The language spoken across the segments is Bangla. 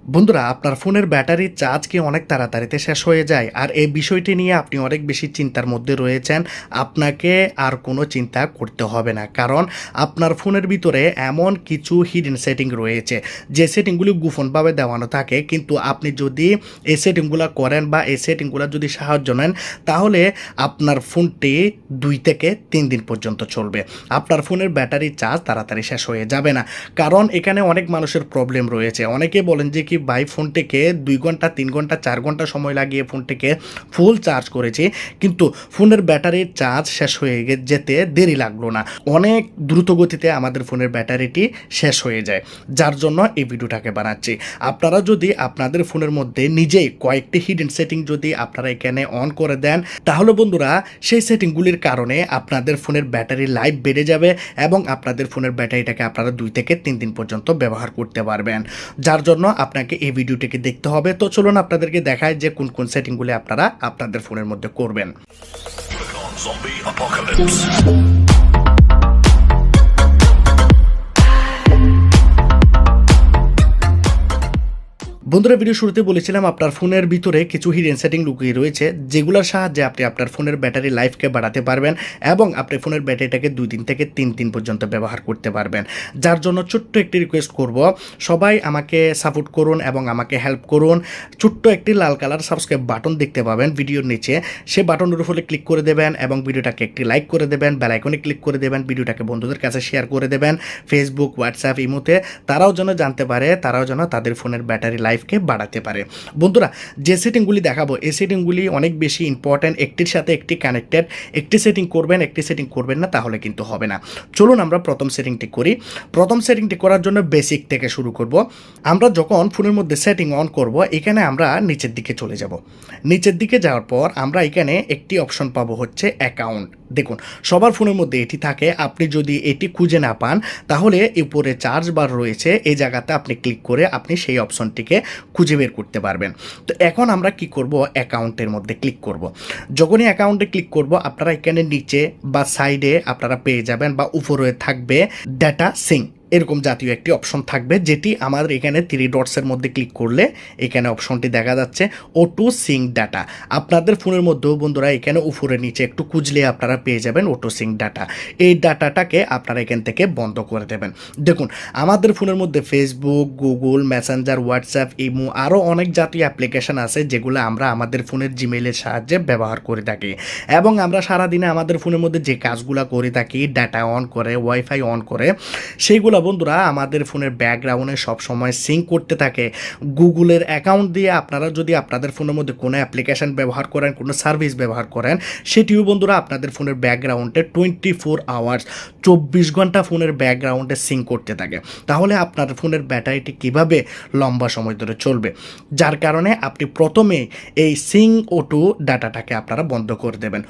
বন্ধুরা, আপনার ফোনের ব্যাটারির চার্জ কি অনেক তাড়াতাড়িতে শেষ হয়ে যায়? আর এই বিষয়টি নিয়ে আপনি অনেক বেশি চিন্তার মধ্যে রয়েছেন। আপনাকে আর কোনো চিন্তা করতে হবে না, কারণ আপনার ফোনের ভিতরে এমন কিছু হিডেন সেটিং রয়েছে যে সেটিংগুলি গোপনভাবে দেওয়ানো থাকে, কিন্তু আপনি যদি এই সেটিংগুলো করেন বা এই সেটিংগুলো যদি সাহায্য নেন, তাহলে আপনার ফোনটি 2 থেকে 3 দিন পর্যন্ত চলবে। আপনার ফোনের ব্যাটারির চার্জ তাড়াতাড়ি শেষ হয়ে যাবে না, কারণ এখানে অনেক মানুষের প্রবলেম রয়েছে। অনেকে বলেন যে কি ভাই, ফোনটিকে 2 ঘন্টা 3 ঘন্টা 4 ঘন্টা সময় লাগিয়ে ফোনটিকে ফুল চার্জ করেছি, কিন্তু ফোনের ব্যাটারির চার্জ শেষ হয়ে যেতে দেরি লাগলো না। অনেক দ্রুত গতিতে আমাদের ফোনের ব্যাটারিটি শেষ হয়ে যায়, যার জন্য এই ভিডিওটাকে বানাচ্ছি। আপনারা যদি আপনাদের ফোনের মধ্যে নিজেই কয়েকটি হিডেন সেটিং যদি আপনারা এখানে অন করে দেন, তাহলে বন্ধুরা সেই সেটিংগুলির কারণে আপনাদের ফোনের ব্যাটারি লাইফ বেড়ে যাবে এবং আপনাদের ফোনের ব্যাটারিটাকে আপনারা 2 থেকে 3 দিন পর্যন্ত ব্যবহার করতে পারবেন। যার জন্য আপনাকে এই ভিডিওটিকে দেখতে হবে। তো চলুন আপনাদেরকে দেখায় যে কোন কোন সেটিংগুলি আপনারা আপনাদের ফোনের মধ্যে করবেন। বন্ধুরা, ভিডিও শুরুতে বলেছিলাম আপনার ফোনের ভিতরে কিছু হিডেন সেটিং লুকিয়ে রয়েছে, যেগুলোর সাহায্যে আপনি আপনার ফোনের ব্যাটারি লাইফকে বাড়াতে পারবেন এবং আপনি ফোনের ব্যাটারিটাকে 2 দিন থেকে 3 দিন পর্যন্ত ব্যবহার করতে পারবেন। যার জন্য ছোট্ট একটি রিকোয়েস্ট করব, সবাই আমাকে সাপোর্ট করুন এবং আমাকে হেল্প করুন। ছোট্ট একটি লাল কালার সাবস্ক্রাইব বাটন দেখতে পাবেন ভিডিওর নিচে, সেই বাটনের উপরে ক্লিক করে দেবেন এবং ভিডিওটাকে একটি লাইক করে দেবেন, বেল আইকনে ক্লিক করে দেবেন, ভিডিওটাকে বন্ধুদের কাছে শেয়ার করে দেবেন, ফেসবুক, হোয়াটসঅ্যাপ, ইমোতে, তারাও যেন জানতে পারে, তারাও যেন তাদের ফোনের ব্যাটারি লাইফ বাড়াতে পারে। বন্ধুরা, যে সেটিংগুলি দেখাবো এই সেটিংগুলি অনেক বেশি ইম্পর্ট্যান্ট, একটির সাথে একটি কানেক্টেড। একটি সেটিং করবেন, একটি সেটিং করবেন না, তাহলে কিন্তু হবে না। চলুন আমরা প্রথম সেটিংটি করি। প্রথম সেটিংটি করার জন্য বেসিক থেকে শুরু করব। আমরা যখন ফোনের মধ্যে সেটিং অন করব, এখানে আমরা নিচের দিকে চলে যাব। নিচের দিকে যাওয়ার পর আমরা এখানে একটি অপশন পাবো, হচ্ছে অ্যাকাউন্ট। দেখুন, সবার ফোনের মধ্যে এটি থাকে। আপনি যদি এটি খুঁজে না পান, তাহলে উপরে চার্জ বার রয়েছে, এই জায়গাতে আপনি ক্লিক করে আপনি সেই অপশনটিকে খুঁজে বের করতে পারবেন। তো এখন আমরা কি করব, অ্যাকাউন্টের মধ্যে ক্লিক করব। যখনই অ্যাকাউন্টে ক্লিক করব, আপনারা এখানে নিচে বা সাইডে আপনারা পেয়ে যাবেন বা উপরে থাকবে ডাটা সিঙ্ক, এরকম জাতীয় একটি অপশন থাকবে, যেটি আমাদের এখানে 3 ডটসের মধ্যে ক্লিক করলে এখানে অপশনটি দেখা যাচ্ছে, অটো সিঙ্ক ডাটা। আপনাদের ফোনের মধ্যেও বন্ধুরা এখানে উপরে নিচে একটু খুঁজলে আপনারা পেয়ে যাবেন অটো সিঙ্ক ডাটা। এই ডাটাটাকে আপনারা এখান থেকে বন্ধ করে দেবেন। দেখুন, আমাদের ফোনের মধ্যে Facebook, Google, Messenger, WhatsApp, imo, আরও অনেক জাতীয় অ্যাপ্লিকেশান আছে, যেগুলো আমরা আমাদের ফোনের জিমেইলের সাহায্যে ব্যবহার করে থাকি এবং আমরা সারাদিনে আমাদের ফোনের মধ্যে যে কাজগুলো করে থাকি, ডাটা অন করে, ওয়াইফাই অন করে, সেইগুলো বন্ধুরা আমাদের ফোনের ব্যাকগ্রাউন্ডে সবসময় সিঙ্ক করতে থাকে। গুগলের অ্যাকাউন্ট দিয়ে আপনারা যদি আপনাদের ফোনের মধ্যে কোনো অ্যাপ্লিকেশান ব্যবহার করেন, কোনো সার্ভিস ব্যবহার করেন, সেটিও বন্ধুরা আপনাদের ফোনের ব্যাকগ্রাউন্ডে 24 আওয়ার্স 24 ঘন্টা ফোনের ব্যাকগ্রাউন্ডে সিঙ্ক করতে থাকে। তাহলে আপনার ফোনের ব্যাটারিটি কীভাবে লম্বা সময় ধরে চলবে? যার কারণে আপনি প্রথমে এই সিঙ্ক অটো ডাটাটাকে আপনারা বন্ধ করে দেবেন।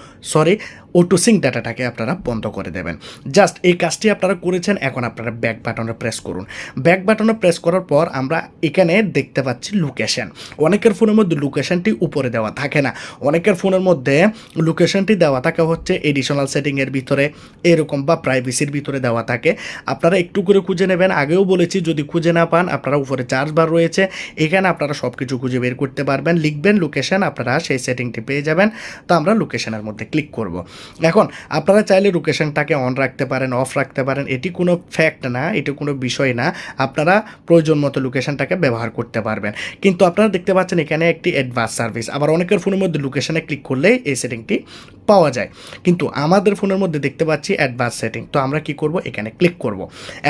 অটো সিঙ্ক ডাটাটাকে আপনারা বন্ধ করে দেবেন। জাস্ট এই কাজটি আপনারা করেছেন। এখন আপনারা ব্যাক বাটনে প্রেস করুন। ব্যাক বাটনে প্রেস করার পর আমরা এখানে দেখতে পাচ্ছি লোকেশন। অনেকের ফোনের মধ্যে লোকেশনটি উপরে দেওয়া থাকে না, অনেকের ফোনের মধ্যে লোকেশনটি দেওয়া থাকে হচ্ছে এডিশনাল সেটিংয়ের ভিতরে, এরকম বা প্রাইভেসির ভিতরে দেওয়া থাকে। আপনারা একটু করে খুঁজে নেবেন। আগেও বলেছি, যদি খুঁজে না পান, আপনারা উপরে চার্জ বার রয়েছে, এখানে আপনারা সব কিছু খুঁজে বের করতে পারবেন। লিখবেন লোকেশন, আপনারা সেই সেটিংটি পেয়ে যাবেন। তো আমরা লোকেশনের মধ্যে ক্লিক করব। এখন আপনারা চাইলে লোকেশনটাকে অন রাখতে পারেন, অফ রাখতে পারেন, এটি কোনো ফ্যাক্ট না, এটি কোনো বিষয় না। আপনারা প্রয়োজন মতো লোকেশনটাকে ব্যবহার করতে পারবেন। কিন্তু আপনারা দেখতে পাচ্ছেন এখানে একটি অ্যাডভান্স সার্ভিস। আবার অনেকের ফোনের মধ্যে লোকেশনে ক্লিক করলেই এই সেটিংটি পাওয়া যায়, কিন্তু আমাদের ফোনের মধ্যে দেখতে পাচ্ছি অ্যাডভান্স সেটিং। তো আমরা কি করব, এখানে ক্লিক করব।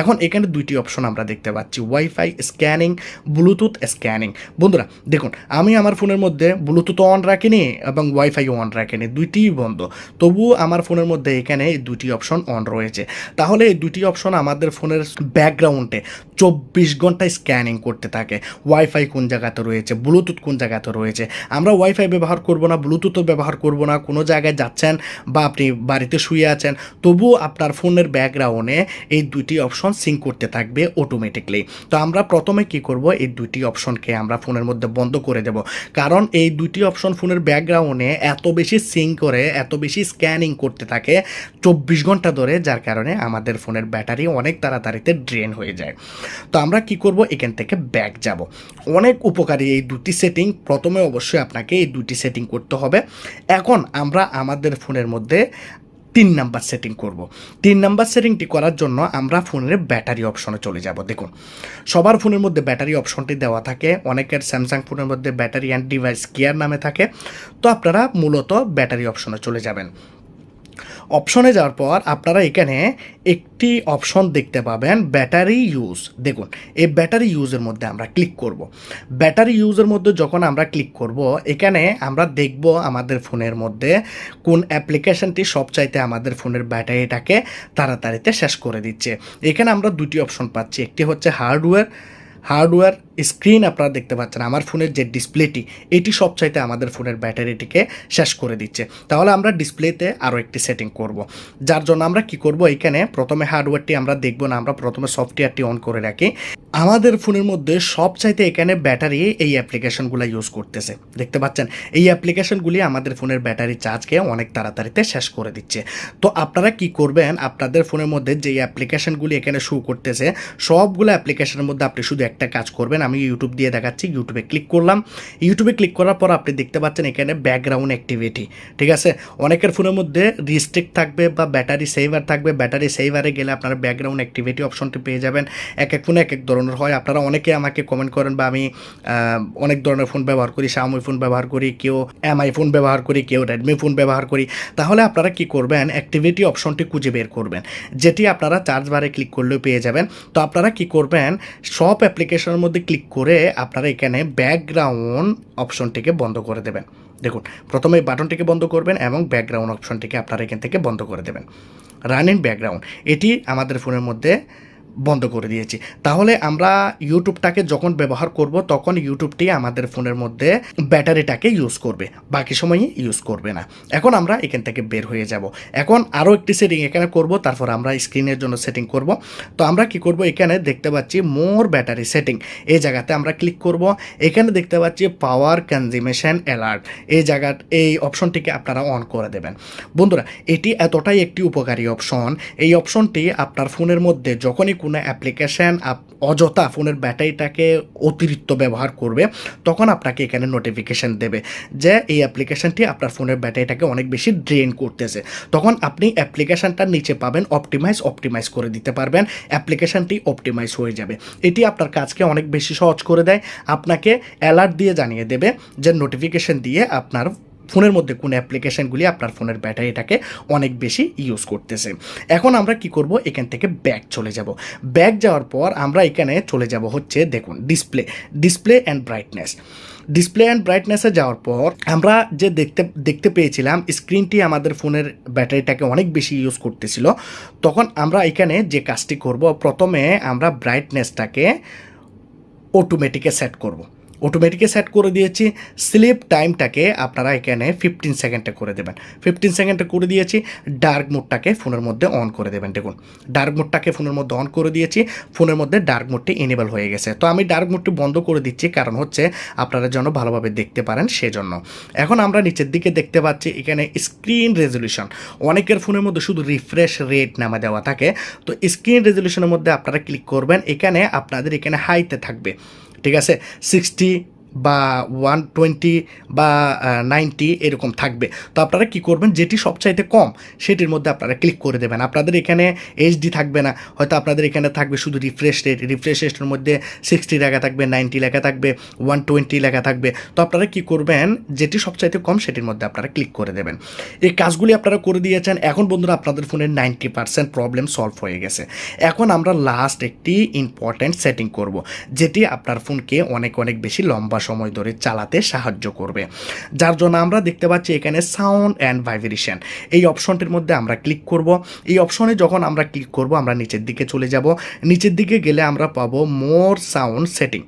এখন এখানে 2টি অপশন আমরা দেখতে পাচ্ছি, ওয়াইফাই স্ক্যানিং, ব্লুটুথ স্ক্যানিং। বন্ধুরা দেখুন, আমি আমার ফোনের মধ্যে ব্লুটুথ অন রাখিনি এবং ওয়াইফাইও অন রাখিনি, 2টিই বন্ধ। তবুও আমার ফোনের মধ্যে এখানে এই 2টি অপশন অন রয়েছে। তাহলে এই 2টি অপশন আমাদের ফোনের ব্যাকগ্রাউন্ডে 24 ঘন্টায় স্ক্যানিং করতে থাকে। ওয়াইফাই কোন জায়গাতে রয়েছে, ব্লুটুথ কোন জায়গাতে রয়েছে। আমরা ওয়াইফাই ব্যবহার করব না, ব্লুটুথও ব্যবহার করব না, কোনো জায়গায় যাচ্ছেন বা আপনি বাড়িতে শুয়ে আছেন, তবুও আপনার ফোনের ব্যাকগ্রাউন্ডে এই দুইটি অপশন সিঙ্ক করতে থাকবে অটোমেটিকলি। তো আমরা প্রথমে কি করব, এই দুইটি অপশনকে আমরা ফোনের মধ্যে বন্ধ করে দেব, কারণ এই দুইটি অপশন ফোনের ব্যাকগ্রাউন্ডে এত বেশি সিঙ্ক করে, এত বেশি স্ক্যানিং করতে থাকে 24 ঘন্টা ধরে, যার কারণে আমাদের ফোনের ব্যাটারি অনেক তাড়াতাড়িতে ড্রেন হয়ে যায়। তো আমরা কি করব, এখান থেকে ব্যাক যাব। অনেক উপকারী এই দুটি সেটিং। প্রথমে অবশ্যই আপনাকে এই দুটি সেটিং করতে হবে। এখন আমরা আমাদের ফোনের মধ্যে 3 নাম্বার সেটিং করব। 3 নাম্বার সেটিংটি করার জন্য আমরা ফোনের ব্যাটারি অপশনে চলে যাব। দেখুন, সবার ফোনের মধ্যে ব্যাটারি অপশনটি দেওয়া থাকে, অনেকের স্যামসাং ফোনের মধ্যে ব্যাটারি অ্যান্ড ডিভাইস কেয়ার নামে থাকে। তো আপনারা মূলত ব্যাটারি অপশনে চলে যাবেন। অপশনে যাওয়ার পর আপনারা এখানে একটি অপশন দেখতে পাবেন, ব্যাটারি ইউজ। দেখুন, এই ব্যাটারি ইউজের মধ্যে আমরা ক্লিক করব। ব্যাটারি ইউজের মধ্যে যখন আমরা ক্লিক করব, এখানে আমরা দেখব আমাদের ফোনের মধ্যে কোন অ্যাপ্লিকেশনটি সবচাইতে আমাদের ফোনের ব্যাটারিটাকে তাড়াতাড়িতে শেষ করে দিচ্ছে। এখানে আমরা দুটি অপশন পাচ্ছি, একটি হচ্ছে হার্ডওয়্যার স্ক্রিন। আপনারা দেখতে পাচ্ছেন আমার ফোনের যে ডিসপ্লেটি, এটি সবচাইতে আমাদের ফোনের ব্যাটারিটিকে শেষ করে দিচ্ছে। তাহলে আমরা ডিসপ্লেতে আরও একটি সেটিং করব, যার জন্য আমরা কি করব, এখানে প্রথমে হার্ডওয়্যারটি আমরা দেখব না, আমরা প্রথমে সফটওয়্যারটি অন করে রাখি। আমাদের ফোনের মধ্যে সবচাইতে এখানে ব্যাটারি এই অ্যাপ্লিকেশনগুলো ইউজ করতেছে, দেখতে পাচ্ছেন। এই অ্যাপ্লিকেশনগুলি আমাদের ফোনের ব্যাটারি চার্জকে অনেক তাড়াতাড়িতে শেষ করে দিচ্ছে। তো আপনারা কি করবেন, আপনাদের ফোনের মধ্যে যে অ্যাপ্লিকেশনগুলি এখানে শো করতেছে, সবগুলো অ্যাপ্লিকেশনের মধ্যে আপনি শুধু একটা কাজ করবেন। আমি ইউটিউব দিয়ে দেখাচ্ছি। ইউটিউবে ক্লিক করলাম। ইউটিউবে ক্লিক করার পর আপনি দেখতে পাচ্ছেন এখানে ব্যাকগ্রাউন্ড অ্যাক্টিভিটি, ঠিক আছে। অনেকের ফোনের মধ্যে রিস্ট্রিক্ট থাকবে বা ব্যাটারি সেভার থাকবে। ব্যাটারি সেভারে গেলে আপনারা ব্যাকগ্রাউন্ড অ্যাক্টিভিটি অপশনটি পেয়ে যাবেন। এক এক ফোনে এক এক ধরনের হয়। আপনারা অনেকে আমাকে কমেন্ট করেন, বা আমি অনেক ধরনের ফোন ব্যবহার করি, শাওমি ফোন ব্যবহার করি, কেউ এমআই ফোন ব্যবহার করি, কেউ রেডমি ফোন ব্যবহার করি। তাহলে আপনারা কি করবেন, অ্যাক্টিভিটি অপশনটি খুঁজে বের করবেন, যেটি আপনারা চার্জ বারে ক্লিক করলেও পেয়ে যাবেন। তো আপনারা কি করবেন, সব অ্যাপ্লিকেশনের মধ্যে ক্লিক করে আপনারা এখানে ব্যাকগ্রাউন্ড অপশনটিকে বন্ধ করে দেবেন। দেখুন, প্রথমে এই বাটনটিকে বন্ধ করবেন এবং ব্যাকগ্রাউন্ড অপশনটিকে আপনারা এখান থেকে বন্ধ করে দেবেন। রান ইন ব্যাকগ্রাউন্ড, এটি আমাদের ফোনের মধ্যে বন্ধ করে দিয়েছি। তাহলে আমরা ইউটিউবটাকে যখন ব্যবহার করব, তখন ইউটিউবটি আমাদের ফোনের মধ্যে ব্যাটারিটাকে ইউজ করবে, বাকি সময়ই ইউজ করবে না। এখন আমরা এখান থেকে বের হয়ে যাব। এখন আরও একটি সেটিং এখানে করব, তারপর আমরা স্ক্রিনের জন্য সেটিং করব। তো আমরা কি করব, এখানে দেখতে পাচ্ছি মোর ব্যাটারি সেটিং, এই জায়গাতে আমরা ক্লিক করব। এখানে দেখতে পাচ্ছি পাওয়ার কনজিউমেশন অ্যালার্ট, এই অপশনটিকে আপনারা অন করে দেবেন। বন্ধুরা, এটি এতটাই একটি উপকারী অপশন। এই অপশনটি আপনার ফোনের মধ্যে যখনই কোনো অ্যাপ্লিকেশান অযথা ফোনের ব্যাটারিটাকে অতিরিক্ত ব্যবহার করবে, তখন আপনাকে এখানে নোটিফিকেশান দেবে যে এই অ্যাপ্লিকেশানটি আপনার ফোনের ব্যাটারিটাকে অনেক বেশি ড্রেন করতেছে। তখন আপনি অ্যাপ্লিকেশানটার নিচে পাবেন অপটিমাইজ করে দিতে পারবেন, অ্যাপ্লিকেশানটি অপটিমাইজ হয়ে যাবে। এটি আপনার কাজকে অনেক বেশি সহজ করে দেয়। আপনাকে অ্যালার্ট দিয়ে জানিয়ে দেবে, যে নোটিফিকেশান দিয়ে আপনার ফোনের মধ্যে কোন অ্যাপ্লিকেশানগুলি আপনার ফোনের ব্যাটারিটাকে অনেক বেশি ইউজ করতেছে। এখন আমরা কি করব, এখান থেকে ব্যাক চলে যাব। ব্যাক যাওয়ার পর আমরা এখানে চলে যাব হচ্ছে, দেখুন, ডিসপ্লে অ্যান্ড ব্রাইটনেসে যাওয়ার পর আমরা যে দেখতে পেয়েছিলাম স্ক্রিনটি আমাদের ফোনের ব্যাটারিটাকে অনেক বেশি ইউজ করতেছিল। তখন আমরা এখানে যে কাজটি করব, প্রথমে আমরা ব্রাইটনেসটাকে অটোমেটিকে সেট করে দিয়েছি। স্লিপ টাইমটাকে আপনারা এখানে 15 সেকেন্ডে করে দেবেন। 15 সেকেন্ডে করে দিয়েছি। ডার্ক মোডটাকে ফোনের মধ্যে অন করে দেবেন। দেখুন, ডার্ক মোডটাকে ফোনের মধ্যে অন করে দিয়েছি। ফোনের মধ্যে ডার্ক মোডটি এনেবল হয়ে গেছে। তো আমি ডার্ক মোডটি বন্ধ করে দিচ্ছি, কারণ হচ্ছে আপনারা যেন ভালোভাবে দেখতে পারেন সেজন্য। এখন আমরা নিচের দিকে দেখতে পাচ্ছি এখানে স্ক্রিন রেজলিউশন। অনেকের ফোনের মধ্যে শুধু রিফ্রেশ রেট নামে দেওয়া থাকে। তো স্ক্রিন রেজলিউশনের মধ্যে আপনারা ক্লিক করবেন। এখানে আপনাদের এখানে হাইতে থাকবে, ঠিক আছে, 60 বা 120 বা 90 এরকম থাকবে। তো আপনারা কি করবেন, যেটি সবচাইতে কম সেটির মধ্যে আপনারা ক্লিক করে দেবেন। আপনাদের এখানে এইচডি থাকবে না, হয়তো আপনাদের এখানে থাকবে শুধু রিফ্রেশ রেটের মধ্যে 60 লেখা থাকবে, 90 লেখা থাকবে, 120 লেখা থাকবে। তো আপনারা কি করবেন, যেটি সবচাইতে কম সেটির মধ্যে আপনারা ক্লিক করে দেবেন। এই কাজগুলি আপনারা করে দিয়েছেন। এখন বন্ধুরা, আপনাদের ফোনের 90% প্রবলেম সলভ হয়ে গেছে। এখন আমরা লাস্ট একটি ইম্পর্ট্যান্ট সেটিং করব, যেটি আপনার ফোনকে অনেক বেশি লম্বা সময় ধরে চালাতে সাহায্য করবে। যার জন্য আমরা দেখতে পাচ্ছি এখানে সাউন্ড অ্যান্ড ভাইব্রেশন, এই অপশনটির মধ্যে আমরা ক্লিক করব। এই অপশনে যখন আমরা ক্লিক করব, আমরা নিচের দিকে চলে যাব। নিচের দিকে গেলে আমরা পাবো মোর সাউন্ড সেটিং।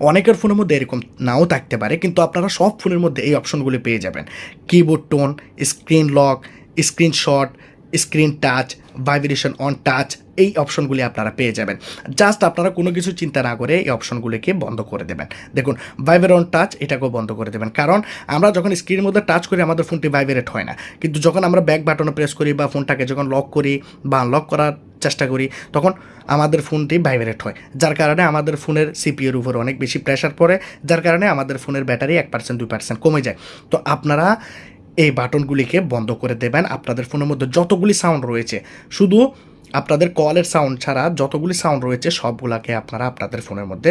অনেকের ফোনের মধ্যে এরকম নাও থাকতে পারে, কিন্তু আপনারা সব ফোনের মধ্যে এই অপশনগুলি পেয়ে যাবেন। Keyboard tone, screen lock, screenshot, screen touch, vibration on touch, এই অপশনগুলি আপনারা পেয়ে যাবেন। জাস্ট আপনারা কোনো কিছু চিন্তা না করে এই অপশনগুলিকে বন্ধ করে দেবেন। দেখুন, ভাইব্রেট অন টাচ এটাকেও বন্ধ করে দেবেন, কারণ আমরা যখন স্ক্রিনের মধ্যে টাচ করি আমাদের ফোনটি ভাইব্রেট হয় না, কিন্তু যখন আমরা ব্যাক বাটনে প্রেস করি বা ফোনটাকে যখন লক করি বা আনলক করার চেষ্টা করি তখন আমাদের ফোনটি ভাইব্রেট হয়, যার কারণে আমাদের ফোনের সিপিইউর উপর অনেক বেশি প্রেশার পড়ে, যার কারণে আমাদের ফোনের ব্যাটারি 1% 2% কমে যায়। তো আপনারা এই বাটনগুলিকে বন্ধ করে দেবেন। আপনাদের ফোনের মধ্যে যতগুলি সাউন্ড রয়েছে, শুধু আপনাদের কলের সাউন্ড ছাড়া যতগুলি সাউন্ড রয়েছে সবগুলাকে আপনারা আপনাদের ফোনের মধ্যে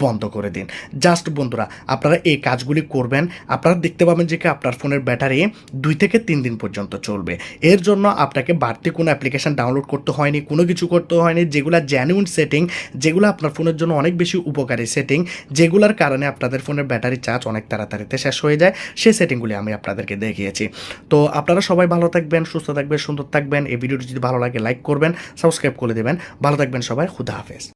বন্ধ করে দিন। জাস্ট বন্ধুরা, আপনারা এই কাজগুলি করবেন, আপনারা দেখতে পাবেন যে আপনার ফোনের ব্যাটারি 2 থেকে 3 দিন পর্যন্ত চলবে। এর জন্য আপনাকে বাড়তি কোনো অ্যাপ্লিকেশান ডাউনলোড করতে হয়নি, কোনো কিছু করতে হয়নি। যেগুলো জেনুইন সেটিং, যেগুলো আপনার ফোনের জন্য অনেক বেশি উপকারী সেটিং, যেগুলোর কারণে আপনাদের ফোনের ব্যাটারি চার্জ অনেক তাড়াতাড়িতে শেষ হয়ে যায়, সেই সেটিংগুলি আমি আপনাদেরকে দেখিয়েছি। তো আপনারা সবাই ভালো থাকবেন, সুস্থ থাকবেন, সুন্দর থাকবেন। এই ভিডিওটি যদি ভালো লাগে লাইক করবেন, সাবস্ক্রাইব করে দেবেন। ভালো থাকবেন সবাই, খুদা হাফেজ।